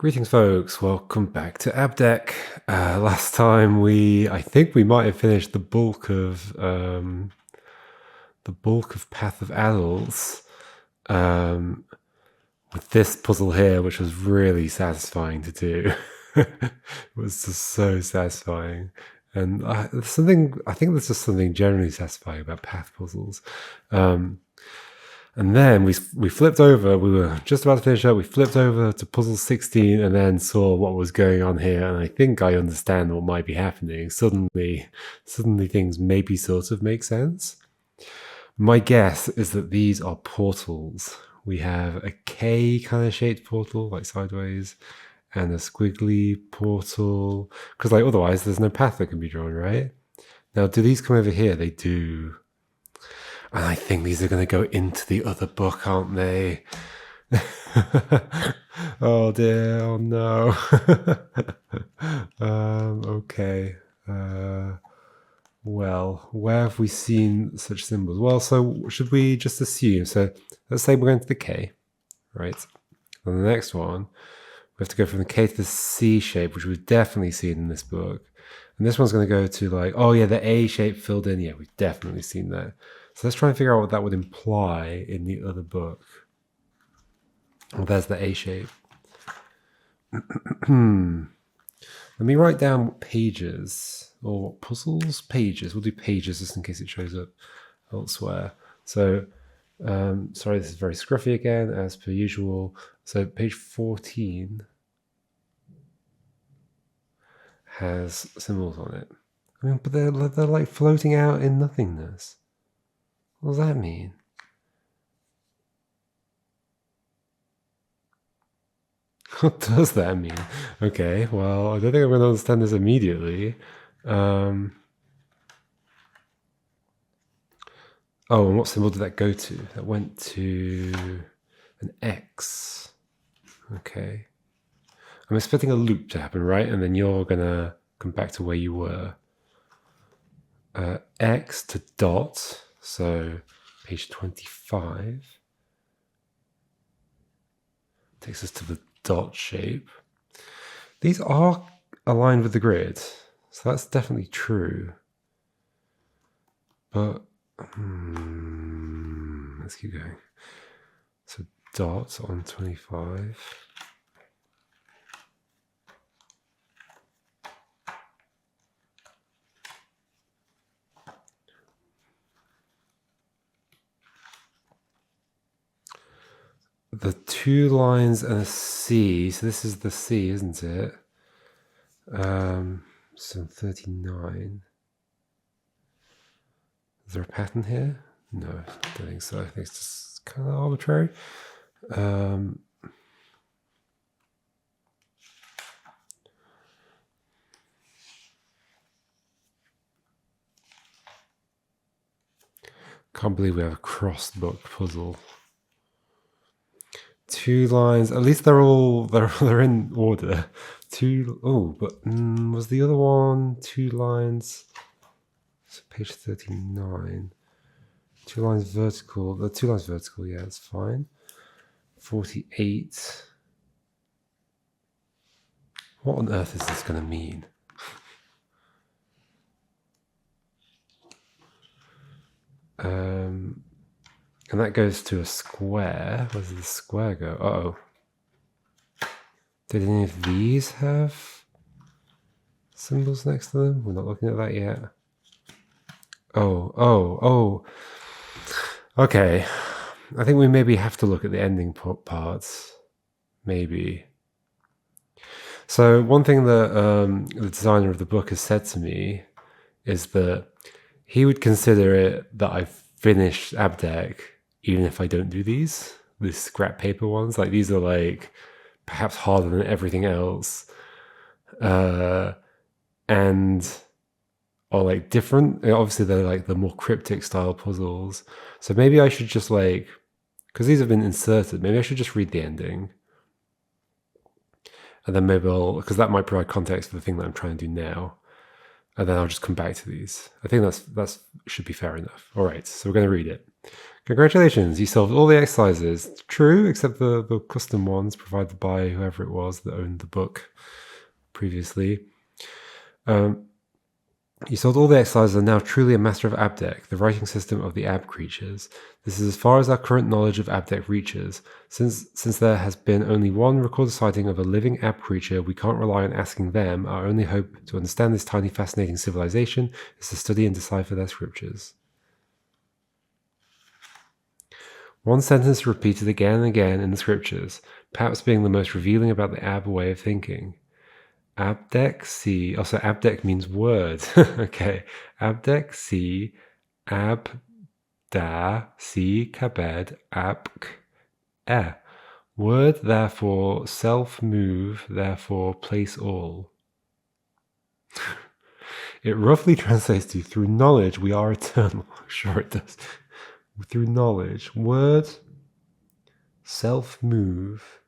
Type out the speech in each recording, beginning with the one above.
Greetings, folks. Welcome back to Abdec. Last time I think we might have finished the bulk of Path of Adults with this puzzle here, which was really satisfying to do. It was just so satisfying, and I think there's just something generally satisfying about path puzzles. And then we flipped over. We were just about to finish up. We flipped over to puzzle 16 and then saw what was going on here. And I think I understand what might be happening. Suddenly things maybe sort of make sense. My guess is that these are portals. We have a K kind of shaped portal, like sideways, and a squiggly portal. Because like otherwise there's no path that can be drawn, right? Now, do these come over here? They do. And I think these are going to go into the other book, aren't they? Oh dear, oh no. Okay. Well, where have we seen such symbols? Well, so should we just assume? So let's say we're going to the K, right? And the next one, we have to go from the K to the C shape, which we've definitely seen in this book. And this one's going to go to like, oh yeah, the A shape filled in. Yeah, we've definitely seen that. So let's try and figure out what that would imply in the other book. Well, there's the A shape. Let me write down what pages or what puzzles. Pages. We'll do pages just in case it shows up elsewhere. So, sorry, this is very scruffy again, as per usual. So page 14 has symbols on it. I mean, but they're like floating out in nothingness. What does that mean? What does that mean? Okay, well, I don't think I'm going to understand this immediately. Oh, and what symbol did that go to? That went to an X. Okay. I'm expecting a loop to happen, right? And then you're going to come back to where you were. X to dot. So page 25 takes us to the dot shape. These are aligned with the grid, so that's definitely true. But let's keep going. So dot on 25. The two lines and a C. So this is the C, isn't it? So 39. Is there a pattern here? No, I don't think so. I think it's just kind of arbitrary. Can't believe we have a cross-book puzzle. Two lines. At least they're in order. But was the other one 2 lines? So page 39. 2 lines vertical. The 2 lines vertical. Yeah, that's fine. 48. What on earth is this going to mean? And that goes to a square. Where does the square go? Uh-oh. Did any of these have symbols next to them? We're not looking at that yet. Oh. Okay. I think we maybe have to look at the ending parts. Maybe. So one thing that the designer of the book has said to me is that he would consider it that I've finished Abdec even if I don't do these scrap paper ones. Like these are like perhaps harder than everything else, and are like different. Obviously they're like the more cryptic style puzzles. So maybe I should just like, because these have been inserted, maybe I should just read the ending. And then maybe because that might provide context for the thing that I'm trying to do now. And then I'll just come back to these. I think that's should be fair enough. All right, so we're going to read it. Congratulations, you solved all the exercises. True, except the custom ones provided by whoever it was that owned the book previously. You solved all the exercises and are now truly a master of Abdec, the writing system of the Ab creatures. This is as far as our current knowledge of Abdec reaches. Since there has been only one recorded sighting of a living Ab creature, we can't rely on asking them. Our only hope to understand this tiny, fascinating civilization is to study and decipher their scriptures. One sentence repeated again and again in the scriptures, perhaps being the most revealing about the Ab way of thinking. Abdec si, also Abdec means word. Okay, Abdec si, abda si kabed abk word, therefore self move, therefore place all. It roughly translates to through knowledge we are eternal. Sure it does. Through knowledge, word, self move,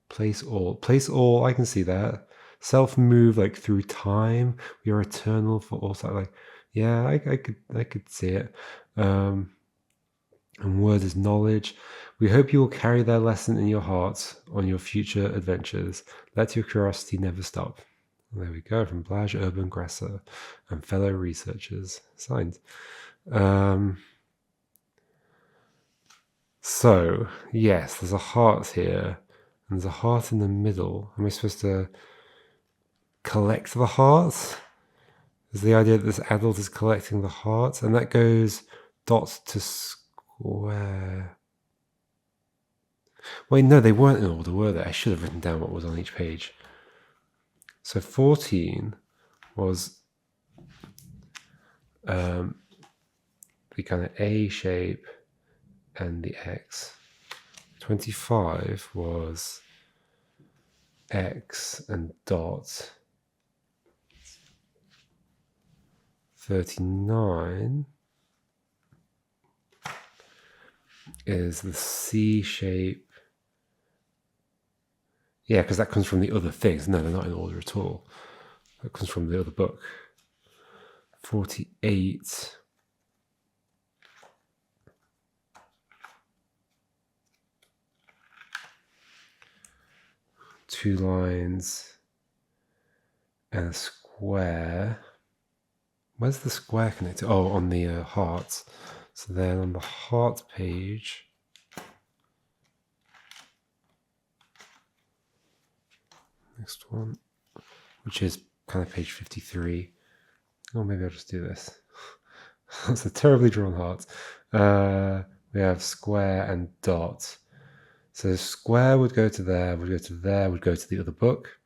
place all. Place all, I can see that. Self move, like through time, we are eternal for all time. Like, yeah, I could see it. And word is knowledge. We hope you will carry their lesson in your hearts on your future adventures. Let your curiosity never stop. There we go, from Blaj Urban Grasser and fellow researchers. Signed. So, yes, there's a heart here, and there's a heart in the middle. Am I supposed to collect the hearts? Is the idea that this adult is collecting the hearts, and that goes dot to square. Wait, no, they weren't in order, were they? I should have written down what was on each page. So 14 was the kind of A shape and the X. 25 was X and dot. 39 is the C shape. Yeah, because that comes from the other things. No, they're not in order at all. That comes from the other book. 48 two lines and a square. Where's the square connected? Oh, on the hearts. So then on the heart page, next one, which is kind of page 53. Oh, maybe I'll just do this. That's a terribly drawn heart. We have square and dot. So square would go to there, would go to there, would go to the other book.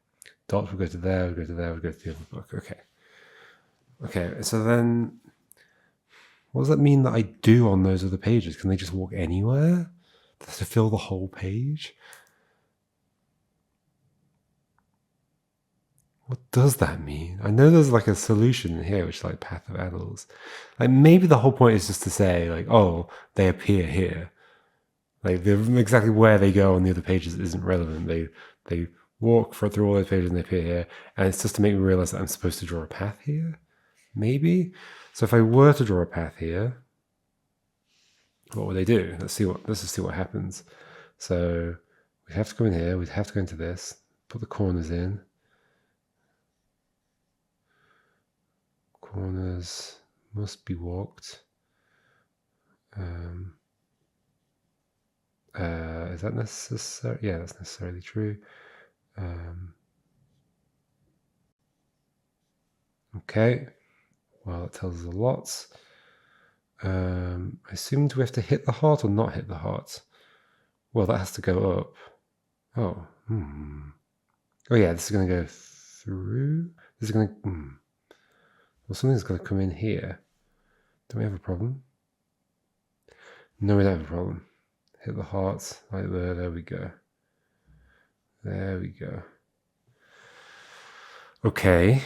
Dot would go to there, would go to there, would go to the other book. Okay. Okay, so then what does that mean that I do on those other pages? Can they just walk anywhere? Does it fill the whole page? What does that mean? I know there's like a solution here, which is like path of adults. Like maybe the whole point is just to say like, oh, they appear here. Like exactly where they go on the other pages isn't relevant. They walk through all those pages and they appear here, and it's just to make me realize that I'm supposed to draw a path here. Maybe. So if I were to draw a path here, what would they do? Let's just see what happens. So we'd have to go in here. We'd have to go into this. Put the corners in. Corners must be walked. Is that necessary? Yeah, that's necessarily true. Okay. Well, that tells us a lot. I assumed we have to hit the heart or not hit the heart. Well, that has to go up. Oh. Oh yeah, this is going to go through. This is going to. Well, something's going to come in here. Do we have a problem? No, we don't have a problem. Hit the hearts like there. There we go. There we go. Okay.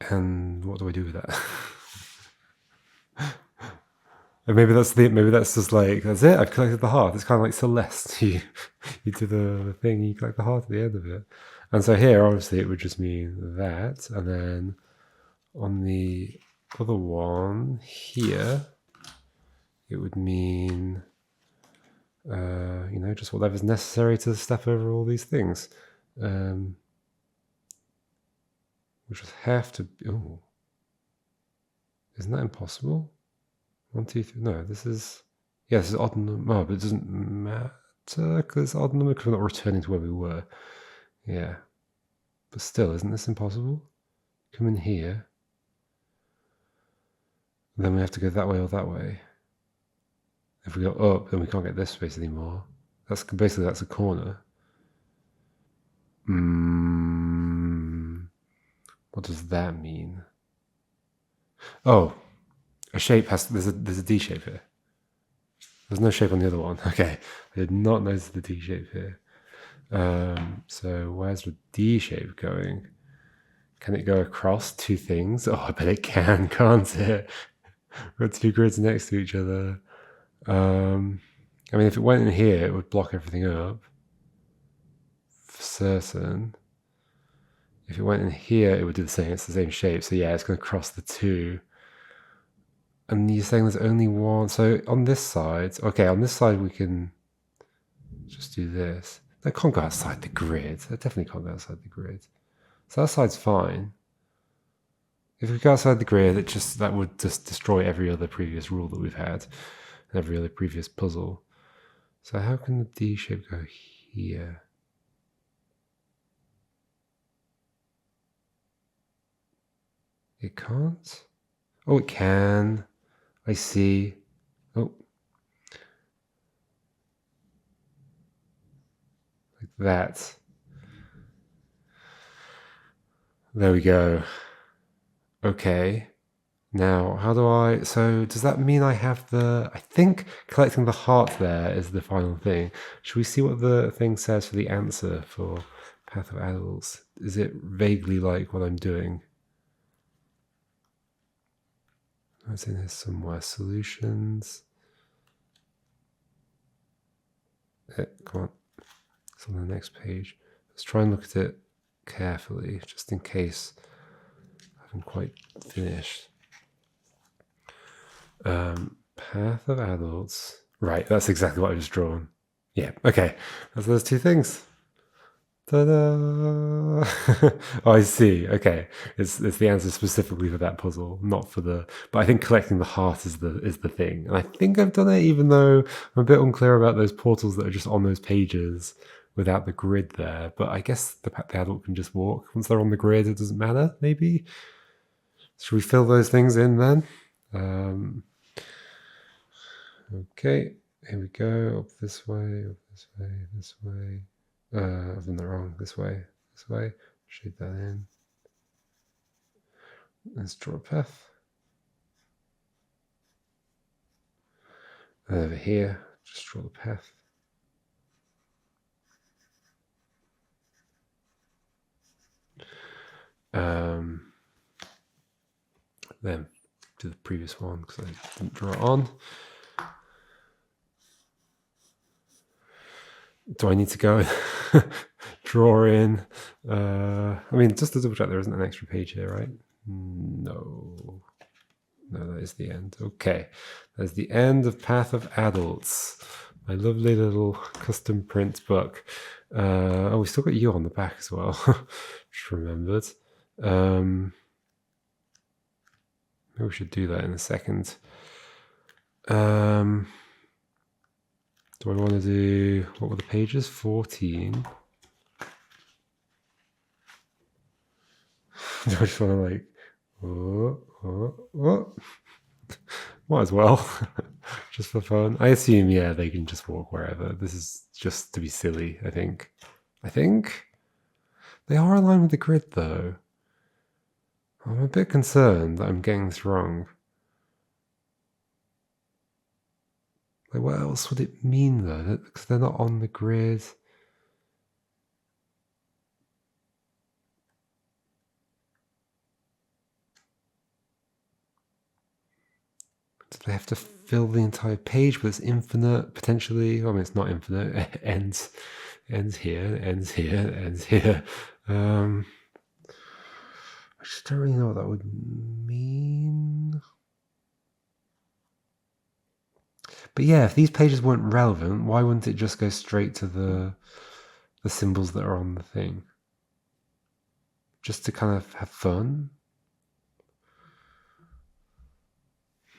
And what do I do with that? And maybe that's just like, that's it. I've collected the heart. It's kind of like Celeste. You do the thing, you collect the heart at the end of it. And so here, obviously, it would just mean that. And then on the other one here, it would mean, you know, just whatever's necessary to step over all these things. Which would have to be, oh, isn't that impossible? 1, 2, 3, no, this is, yeah, this is odd number, oh, but it doesn't matter because it's odd number because we're not returning to where we were. Yeah, but still, isn't this impossible? Come in here, and then we have to go that way or that way. If we go up, then we can't get this space anymore. That's basically, that's a corner. What does that mean? Oh, a shape has, there's a D shape here. There's no shape on the other one. Okay, I did not notice the D shape here. So where's the D shape going? Can it go across two things? Oh, I bet it can, can't it? Got two grids next to each other. I mean, if it went in here, it would block everything up. For certain. If it went in here, it would do the same. It's the same shape. So yeah, it's going to cross the two. And you're saying there's only one. So on this side, okay, on this side we can just do this. That can't go outside the grid. That definitely can't go outside the grid. So that side's fine. If we go outside the grid, that would just destroy every other previous rule that we've had, and every other previous puzzle. So how can the D shape go here? It can't? Oh, it can. I see. Oh. Like that. There we go. Okay. Now, how do I... So, does that mean I have the... I think collecting the heart there is the final thing. Should we see what the thing says for the answer for Path of Adults? Is it vaguely like what I'm doing? It's in here somewhere. Solutions. Come on. It's on the next page. Let's try and look at it carefully, just in case I haven't quite finished. Path of Adults. Right, that's exactly what I just drawn. Yeah, okay. That's those two things. Ta-da! Oh, I see. Okay, it's the answer specifically for that puzzle, not for the. But I think collecting the heart is the thing, and I think I've done it, even though I'm a bit unclear about those portals that are just on those pages without the grid there. But I guess the adult can just walk once they're on the grid. It doesn't matter. Maybe. Should we fill those things in then? Okay, here we go. Up this way. Up this way. This way. I've done that wrong. This way. Shade that in. Let's draw a path. And over here, just draw the path. Then do the previous one because I didn't draw it on. Do I need to go draw in? I mean, just to double check, there isn't an extra page here, right? No, that is the end. Okay, that's the end of Path of Adults, my lovely little custom print book. Oh, we still got you on the back as well. Just remembered. Maybe we should do that in a second. Do I want to do, what were the pages? 14. Do I just want to like, might as well, just for fun. I assume, yeah, they can just walk wherever. This is just to be silly, I think. They are aligned with the grid, though. I'm a bit concerned that I'm getting this wrong. Like, what else would it mean, though? Because they're not on the grid. Do they have to fill the entire page, but it's infinite, potentially? I mean, it's not infinite. It ends here. I just don't really know what that would mean. But yeah, if these pages weren't relevant, why wouldn't it just go straight to the symbols that are on the thing? Just to kind of have fun?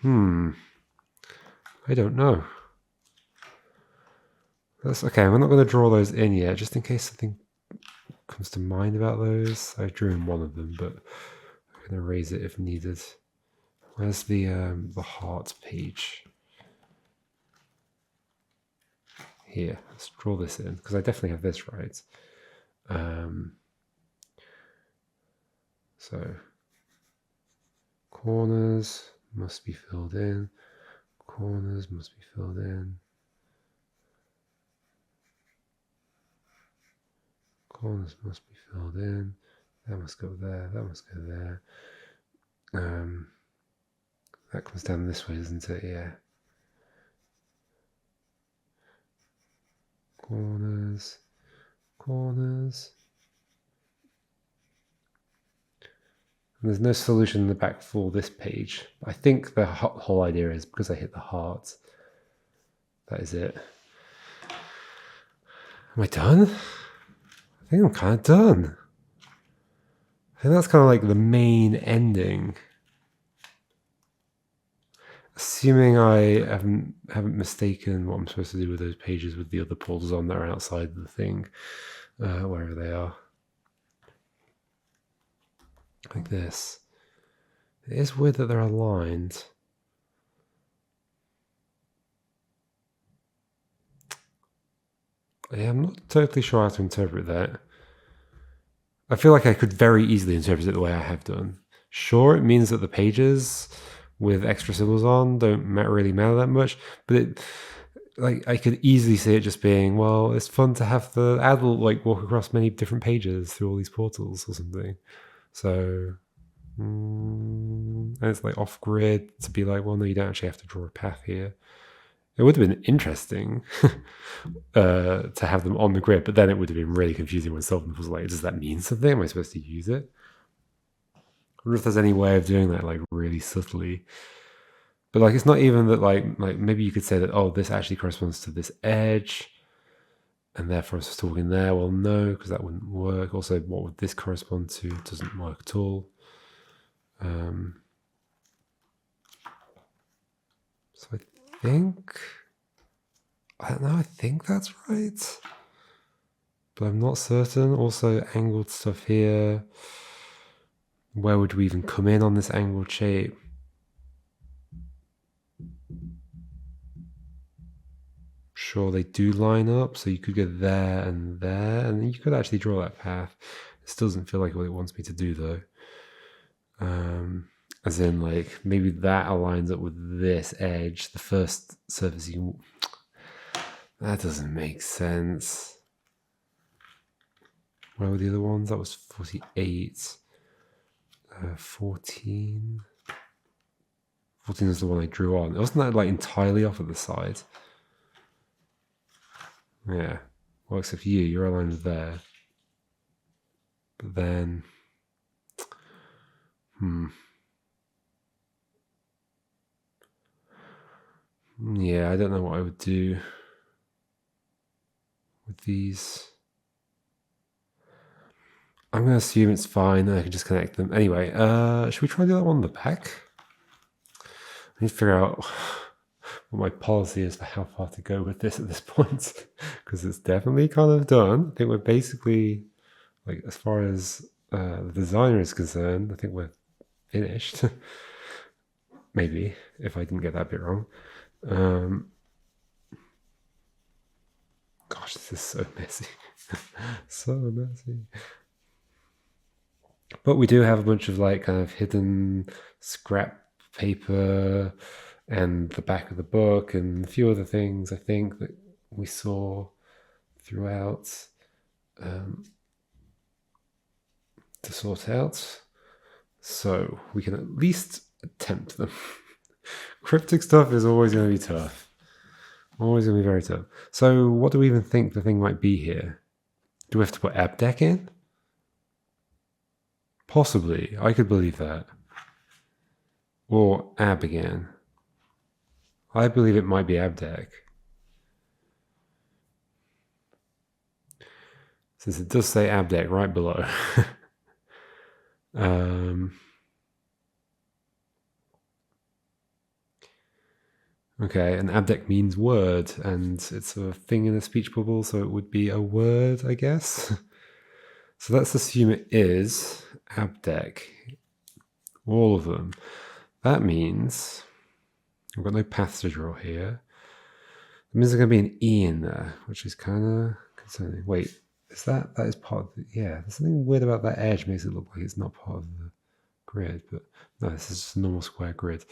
I don't know. That's okay. We're not going to draw those in yet, just in case something comes to mind about those. I drew in one of them, but I'm going to erase it if needed. Where's the heart page? Here, let's draw this in, because I definitely have this right. So, corners must be filled in. Corners must be filled in. Corners must be filled in. That must go there. That must go there. That comes down this way, doesn't it? Yeah. Corners. Corners. And there's no solution in the back for this page. I think the whole idea is because I hit the heart. That is it. Am I done? I think I'm kind of done. I think that's kind of like the main ending. Assuming I haven't mistaken what I'm supposed to do with those pages with the other portals on that are outside the thing, wherever they are. Like this. It is weird that they're aligned. Yeah, I'm not totally sure how to interpret that. I feel like I could very easily interpret it the way I have done. Sure, it means that the pages with extra symbols on don't really matter that much, but I could easily see it just being, well, it's fun to have the adult walk across many different pages through all these portals or something. So, and it's off grid to be well, no, you don't actually have to draw a path here. It would have been interesting to have them on the grid, but then it would have been really confusing when solving was does that mean something? Am I supposed to use it? I wonder if there's any way of doing that really subtly. But it's not even that maybe you could say that, oh, this actually corresponds to this edge, and therefore it's talking there. Well, no, because that wouldn't work. Also, what would this correspond to? It doesn't work at all. So I don't know, I think that's right, but I'm not certain. Also, angled stuff here. Where would we even come in on this angled shape? Sure, they do line up, so you could go there, and then you could actually draw that path. It still doesn't feel like what it wants me to do, though. As in, maybe that aligns up with this edge, the first surface you... That doesn't make sense. Where were the other ones? That was 48. 14. 14 is the one I drew on. Wasn't that entirely off at the side? Yeah. Well, except for you're aligned there. But then... Yeah, I don't know what I would do with these. I'm going to assume it's fine. I can just connect them. Anyway, should we try to do that one on the back? I need to figure out what my policy is for how far to go with this at this point, because it's definitely kind of done. I think we're basically, as far as the designer is concerned, I think we're finished. Maybe, if I didn't get that bit wrong. Gosh, this is so messy. So messy. But we do have a bunch of kind of hidden scrap paper and the back of the book and a few other things I think that we saw throughout to sort out. So we can at least attempt them. Cryptic stuff is always going to be tough. Always going to be very tough. So what do we even think the thing might be here? Do we have to put Abdec in? Possibly. I could believe that. Or ab again. I believe it might be Abdec. Since it does say Abdec right below. Okay, and Abdec means word, and it's a thing in a speech bubble, so it would be a word, I guess. So let's assume it is Abdec. All of them. That means I've got no paths to draw here. It means there's going to be an E in there, which is kind of concerning. Wait, is that is part of the, yeah, there's something weird about that edge, makes it look like it's not part of the grid, but no, this is just a normal square grid.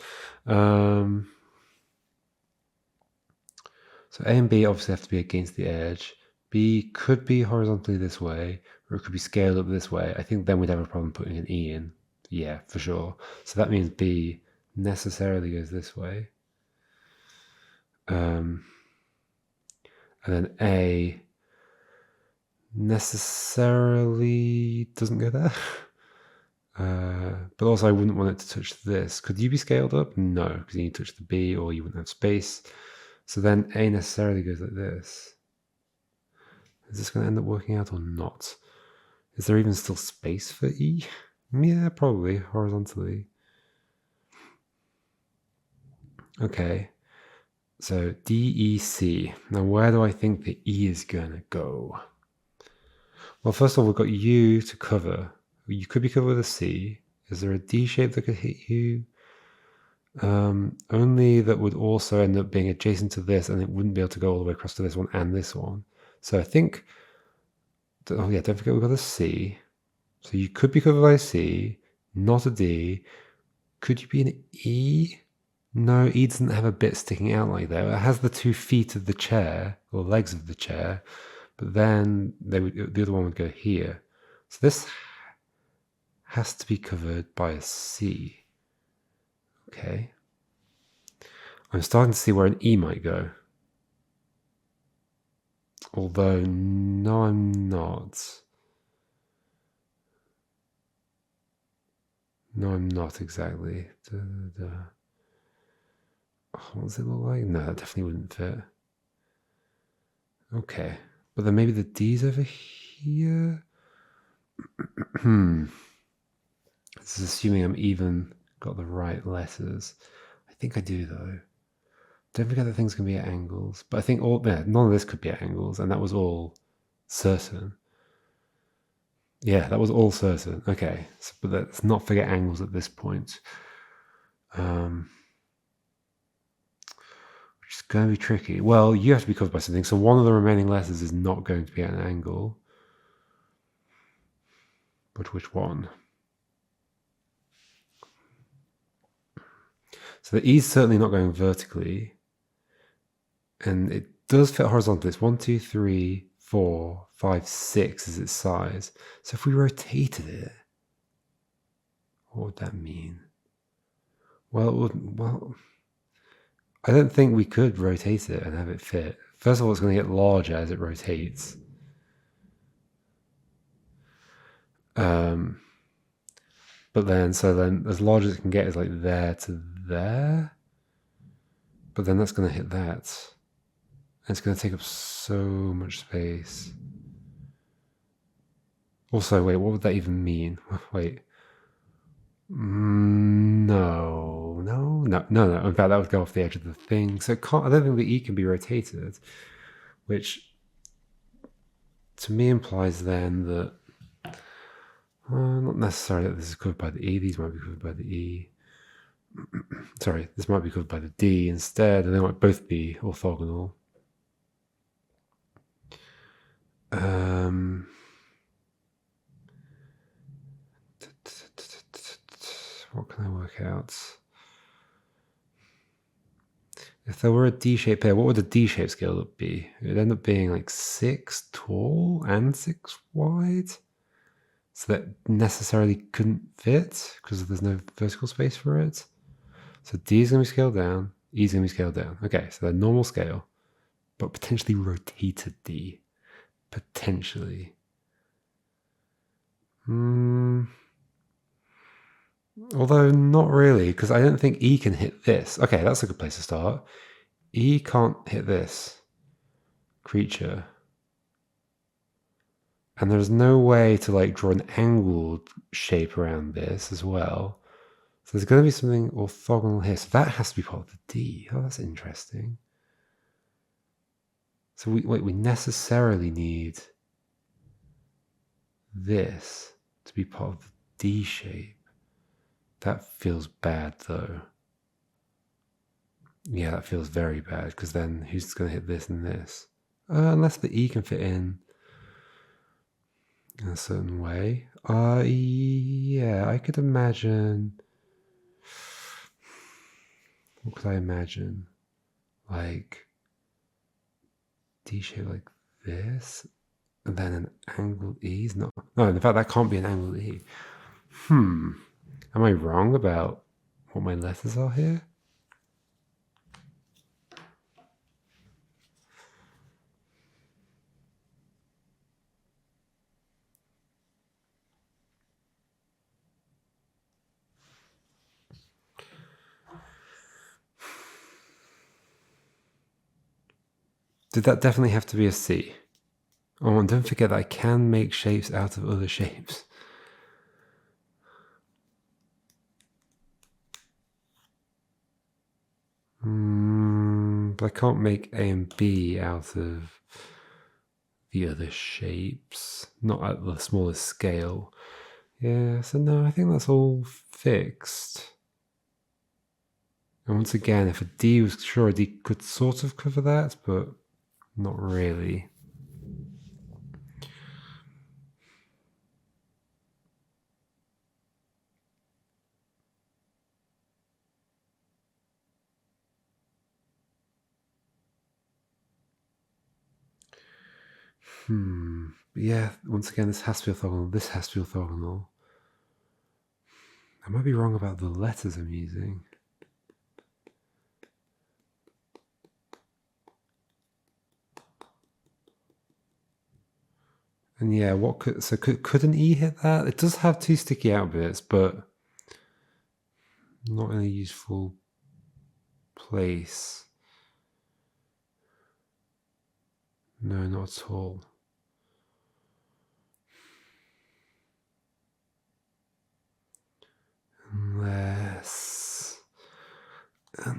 So A and B obviously have to be against the edge. B could be horizontally this way, or it could be scaled up this way. I think then we'd have a problem putting an E in. Yeah, for sure. So that means B necessarily goes this way. And then A necessarily doesn't go there. But also I wouldn't want it to touch this. Could you be scaled up? No, because you need to touch the B or you wouldn't have space. So then A necessarily goes like this. Is this going to end up working out or not? Is there even still space for E? Yeah, probably, horizontally. Okay, so DEC. Now where do I think the E is going to go? Well, first of all, we've got U to cover. You could be covered with a C. Is there a D shape that could hit U? Only that would also end up being adjacent to this, and it wouldn't be able to go all the way across to this one and this one. So I think, oh yeah, don't forget we've got a C. So you could be covered by a C, not a D. Could you be an E? No, E doesn't have a bit sticking out like that. It has the 2 feet of the chair, or legs of the chair, but then the other one would go here. So this has to be covered by a C. Okay. I'm starting to see where an E might go. Although, no, I'm not. No, I'm not exactly. What does it look like? No, that definitely wouldn't fit. Okay. But then maybe the D's over here? This is assuming I'm even got the right letters. I think I do, though. Don't forget that things can be at angles. But I think none of this could be at angles, and that was all certain. Yeah, that was all certain. Okay, so, but let's not forget angles at this point. Which is going to be tricky. Well, you have to be covered by something, so one of the remaining letters is not going to be at an angle. But which one? So the E is certainly not going vertically. And it does fit horizontally. It's 1, 2, 3, 4, 5, 6 is its size. So if we rotated it, what would that mean? Well, I don't think we could rotate it and have it fit. First of all, it's going to get larger as it rotates. But then, as large as it can get is like there to there. But then that's going to hit that. And it's going to take up so much space. Also, wait, what would that even mean? Wait. No. In fact, that would go off the edge of the thing. So I don't think the E can be rotated, which to me implies then that not necessarily that this is covered by the E. These might be covered by the E. Sorry, this might be covered by the D instead, and they might both be orthogonal. What can I work out? If there were a D-shape pair, what would the D-shape scale up be? It would end up being like 6 tall and 6 wide. So that necessarily couldn't fit because there's no vertical space for it. So D is going to be scaled down, E is going to be scaled down. Okay, so they're normal scale, but potentially rotated D. Potentially. Although not really, because I don't think E can hit this. Okay, that's a good place to start. E can't hit this creature. And there's no way to like draw an angled shape around this as well. So there's going to be something orthogonal here. So that has to be part of the D. Oh, that's interesting. So we necessarily need this to be part of the D shape. That feels bad though. Yeah, that feels very bad because then who's going to hit this and this? Unless the E can fit in a certain way. Yeah, I could imagine. What could I imagine? Like D shape like this, and then an angled E is not. No, in fact, that can't be an angled E. Am I wrong about what my letters are here? Did that definitely have to be a C? Oh, and don't forget that I can make shapes out of other shapes. But I can't make A and B out of the other shapes, not at the smallest scale. Yeah, so no, I think that's all fixed. And once again, if a D was sure, a D could sort of cover that, but not really. Yeah, once again, this has to be orthogonal. This has to be orthogonal. I might be wrong about the letters I'm using. And yeah, what could an E hit that? It does have two sticky out bits, but not in a useful place. No, not at all. Unless. I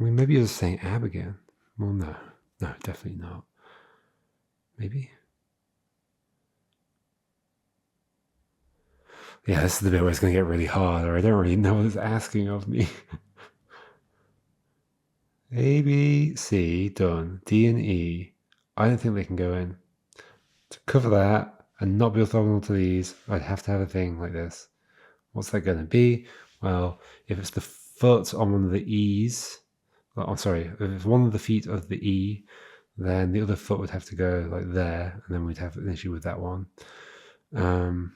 mean, maybe you're just saying ab again. Well, no, definitely not. Maybe. Yeah, this is the bit where it's going to get really hard, or I don't really know what it's asking of me. A, B, C, done. D and E. I don't think they can go in. To cover that and not be orthogonal to these, I'd have to have a thing like this. What's that going to be? Well, if it's the foot on one of the E's, I'm sorry, if it's one of the feet of the E, then the other foot would have to go like there, and then we'd have an issue with that one. And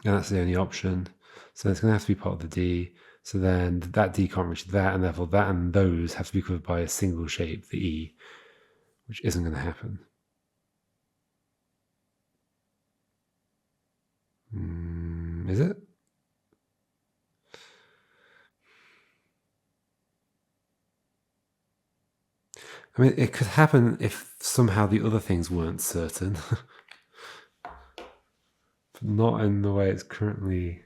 that's the only option. So it's going to have to be part of the D. So then that D can't reach that, and therefore that and those have to be covered by a single shape, the E, which isn't going to happen. Is it? I mean, it could happen if somehow the other things weren't certain. But not in the way it's currently.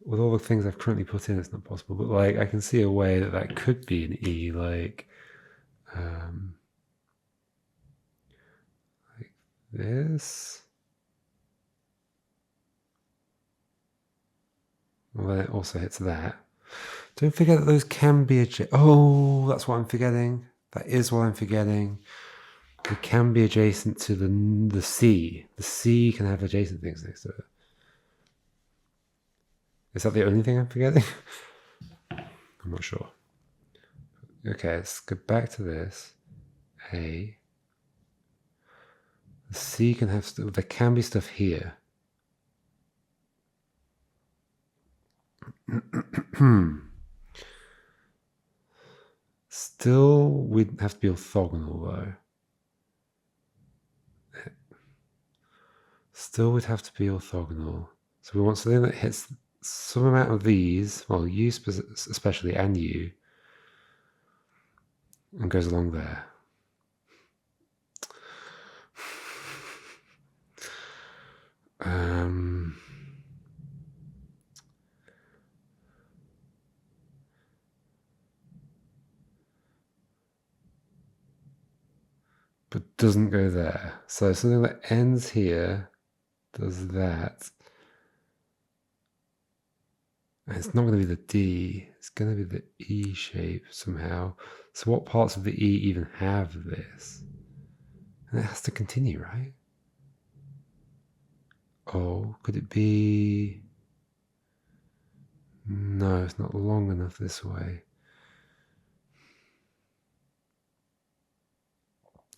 With all the things I've currently put in, it's not possible. But like, I can see a way that could be an E, like this. Well, then it also hits that. Don't forget that those can be oh, that's what I'm forgetting. That is what I'm forgetting. It can be adjacent to the C. The C can have adjacent things next to it. Is that the only thing I'm forgetting? I'm not sure. Okay, let's go back to this. A. The C can have stuff. There can be stuff here. Still, we'd have to be orthogonal though. still would have to be orthogonal. So we want something that hits some amount of these, well, U especially, and U, and goes along there. But doesn't go there. So something that ends here does that. And it's not going to be the D, it's going to be the E shape somehow. So what parts of the E even have this? And it has to continue, right? Oh, could it be? No, it's not long enough this way.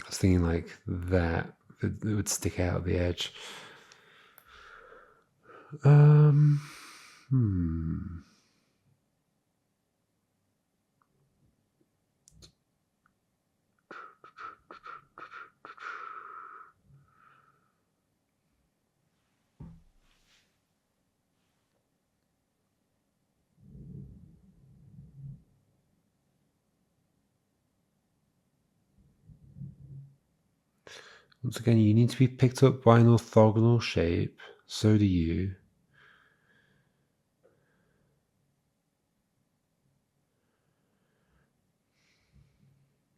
I was thinking like that, it would stick out at the edge. Once again, you need to be picked up by an orthogonal shape. So do you.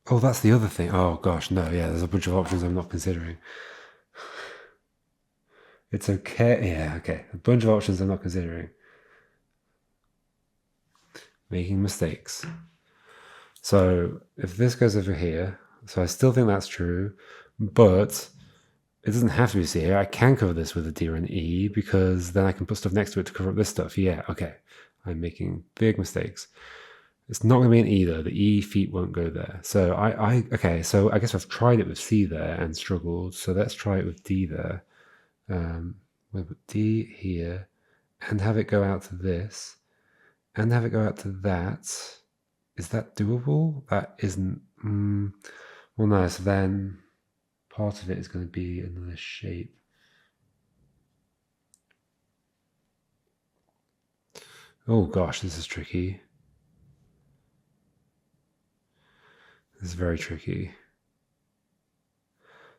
Oh, that's the other thing. Oh gosh, no, yeah, there's a bunch of options I'm not considering. It's okay, yeah, okay. A bunch of options I'm not considering. Making mistakes. So if this goes over here, so I still think that's true, but it doesn't have to be C here. I can cover this with a D or an E because then I can put stuff next to it to cover up this stuff. Yeah, okay. I'm making big mistakes. It's not going to be an E though. The E feet won't go there. So okay. So I guess I've tried it with C there and struggled. So let's try it with D there. We'll put D here and have it go out to this and have it go out to that. Is that doable? That isn't. Well, no. So then part of it is going to be another shape. Oh gosh, this is tricky. This is very tricky.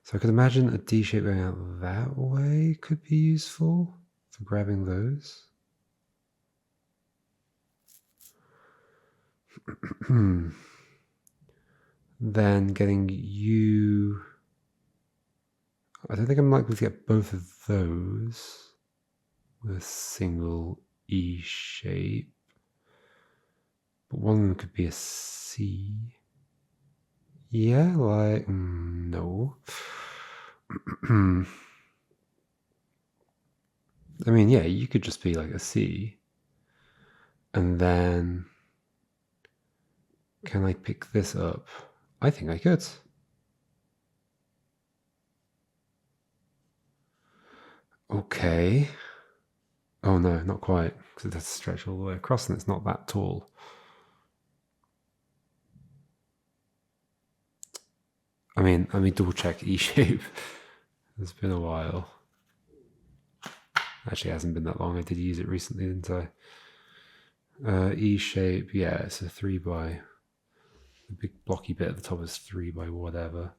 So I could imagine a D shape going out that way could be useful for grabbing those. Then getting U. I don't think I'm likely to get both of those with a single E shape. But one of them could be a C. Yeah, like, no. I mean, yeah, you could just be like a C. And then, can I pick this up? I think I could. Okay. Oh no, not quite, because it has to stretch all the way across and it's not that tall. I mean, let me double check E shape. It's been a while. Actually, it hasn't been that long. I did use it recently, didn't I? E shape, yeah, it's a 3 by. The big blocky bit at the top is 3 by whatever.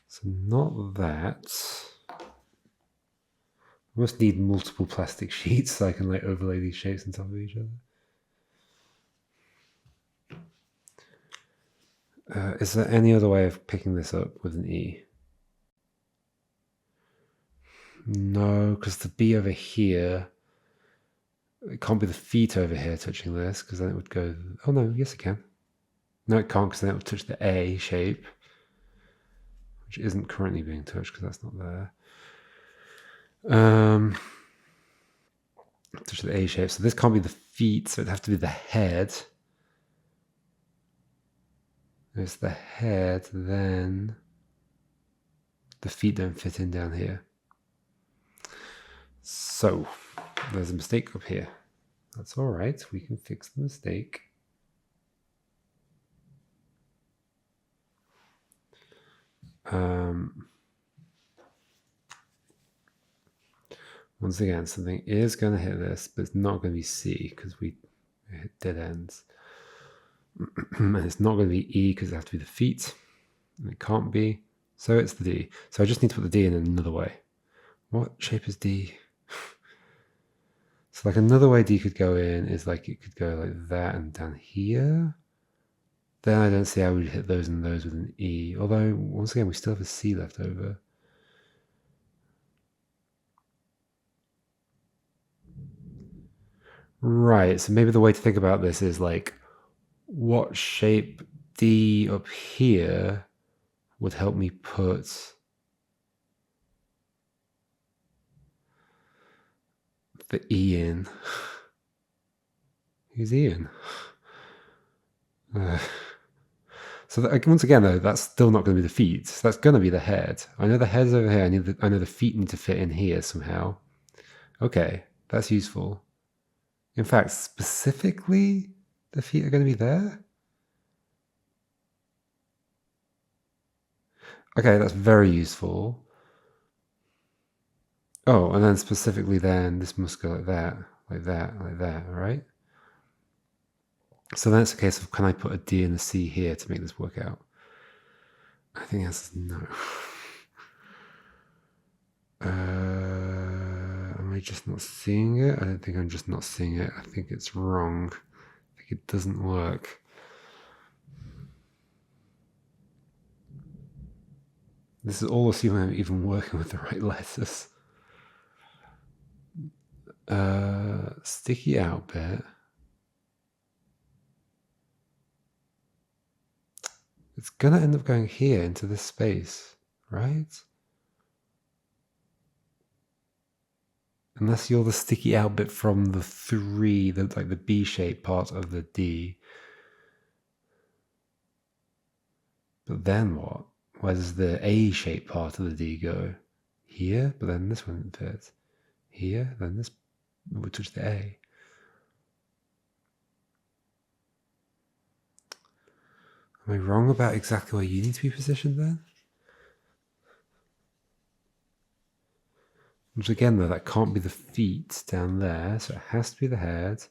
So not that. I must need multiple plastic sheets so I can like overlay these shapes on top of each other. Is there any other way of picking this up with an E? No, because the B over here, it can't be the feet over here touching this because then it would go, oh no, yes it can. No, it can't because then it would touch the A shape, which isn't currently being touched because that's not there. Touch the A shape. So this can't be the feet, so it'd have to be the head. If it's the head, then the feet don't fit in down here. So there's a mistake up here. That's all right. We can fix the mistake. Once again, something is going to hit this, but it's not going to be C because we hit dead ends. And it's not going to be E because it has to be the feet. And it can't be. So it's the D. So I just need to put the D in another way. What shape is D? So like another way D could go in is like it could go like that and down here. Then I don't see how we'd hit those and those with an E. Although, once again, we still have a C left over. Right, so maybe the way to think about this is like, what shape D up here would help me put the E in? Who's Ian? So that, once again, though, that's still not going to be the feet. So that's going to be the head. I know the head's over here. I know the feet need to fit in here somehow. Okay, that's useful. In fact, specifically, the feet are going to be there? Okay, that's very useful. Oh, and then specifically then, this must go like that, like that, like that, right? So then it's a case of, can I put a D and a C here to make this work out? I think that's no. Am I just not seeing it? I don't think I'm just not seeing it. I think it's wrong. I think it doesn't work. This is all assuming I'm even working with the right letters. Sticky out bit. It's gonna end up going here into this space, right? Unless you're the sticky out bit from the three, like the B-shaped part of the D. But then what? Where does the A-shaped part of the D go? Here, but then this wouldn't fit. Here, then this would touch the A. Am I wrong about exactly where you need to be positioned then? Which again, though, that can't be the feet down there, so it has to be the head.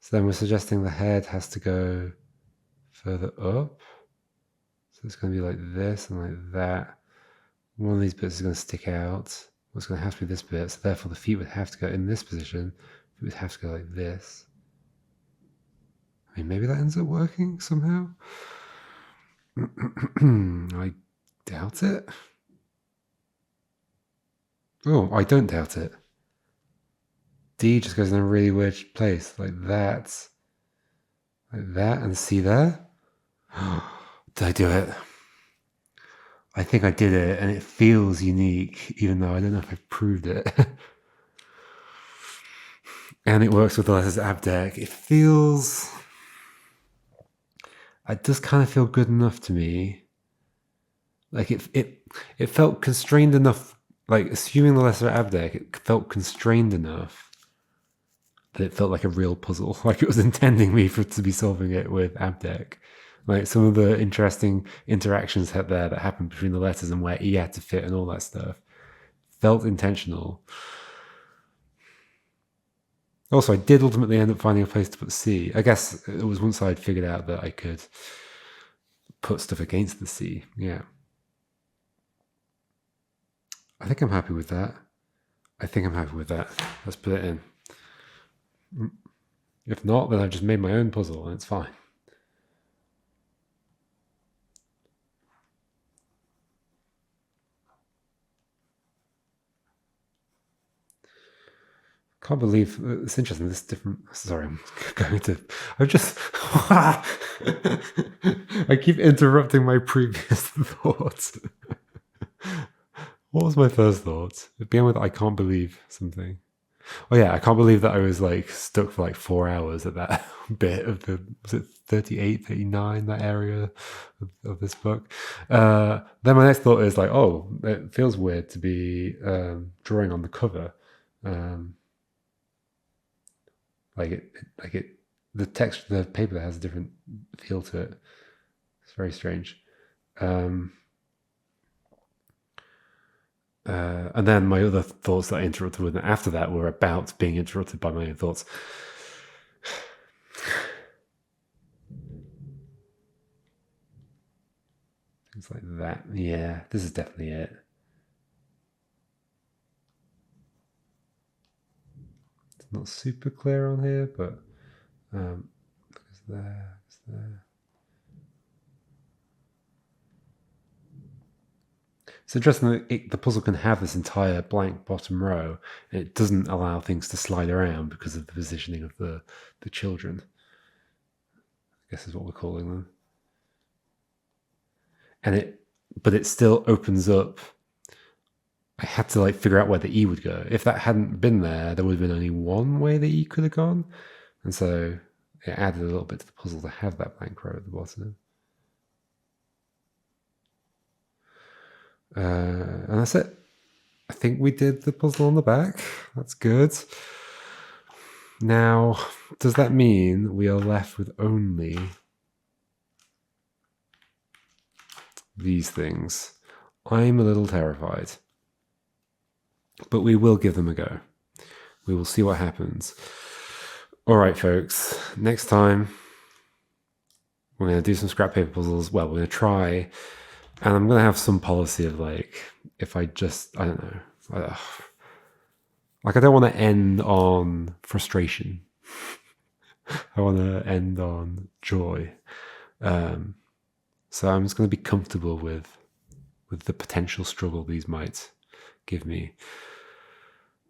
So then we're suggesting the head has to go further up. So it's going to be like this and like that. One of these bits is going to stick out. It's going to have to be this bit, so therefore the feet would have to go in this position. It would have to go like this. I mean, maybe that ends up working somehow. I doubt it. Oh, I don't doubt it. D just goes in a really weird place, like that. Like that, and see there? Did I do it? I think I did it, and it feels unique, even though I don't know if I've proved it. And it works with the letters Abdec. It feels... It does kind of feel good enough to me. Like it felt constrained enough, like assuming the letter Abdec, it felt constrained enough that it felt like a real puzzle. Like it was intending me to be solving it with Abdec. Like some of the interesting interactions there that happened between the letters and where E had to fit and all that stuff felt intentional. Also, I did ultimately end up finding a place to put C. I guess it was once I'd figured out that I could put stuff against the C. Yeah. I think I'm happy with that. Let's put it in. If not, then I've just made my own puzzle and it's fine. Can't believe it's interesting. This different. Sorry, I'm going to. I'm just. I keep interrupting my previous thoughts. What was my first thought? It began with I can't believe something. Oh yeah, I can't believe that I was like stuck for like 4 hours at that bit of the, was it 38, 39, that area of this book. Then my next thought is like, oh, it feels weird to be drawing on the cover. The text, the paper has a different feel to it. It's very strange. And then my other thoughts that I interrupted with after that were about being interrupted by my own thoughts. Things like that. Yeah, this is definitely it. It's not super clear on here, but it's there, it's there. It's interesting that the puzzle can have this entire blank bottom row, and it doesn't allow things to slide around because of the positioning of the children. I guess is what we're calling them. But it still opens up. I had to figure out where the E would go. If that hadn't been there, there would have been only one way the E could have gone. And so it added a little bit to the puzzle to have that blank row at the bottom. And that's it. I think we did the puzzle on the back. That's good. Now, does that mean we are left with only these things? I'm a little terrified. But we will give them a go. We will see what happens. All right, folks. Next time, we're going to do some scrap paper puzzles. Well, we're going to try. And I'm going to have some policy of if I don't know. I don't want to end on frustration. I want to end on joy. So I'm just going to be comfortable with the potential struggle these might give me.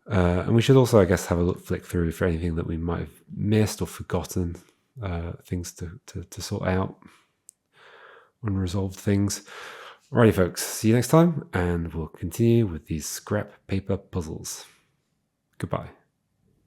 And we should also, I guess, have a flick through for anything that we might have missed or forgotten, things to sort out, unresolved things. Alrighty, folks, see you next time, and we'll continue with these scrap paper puzzles. Goodbye.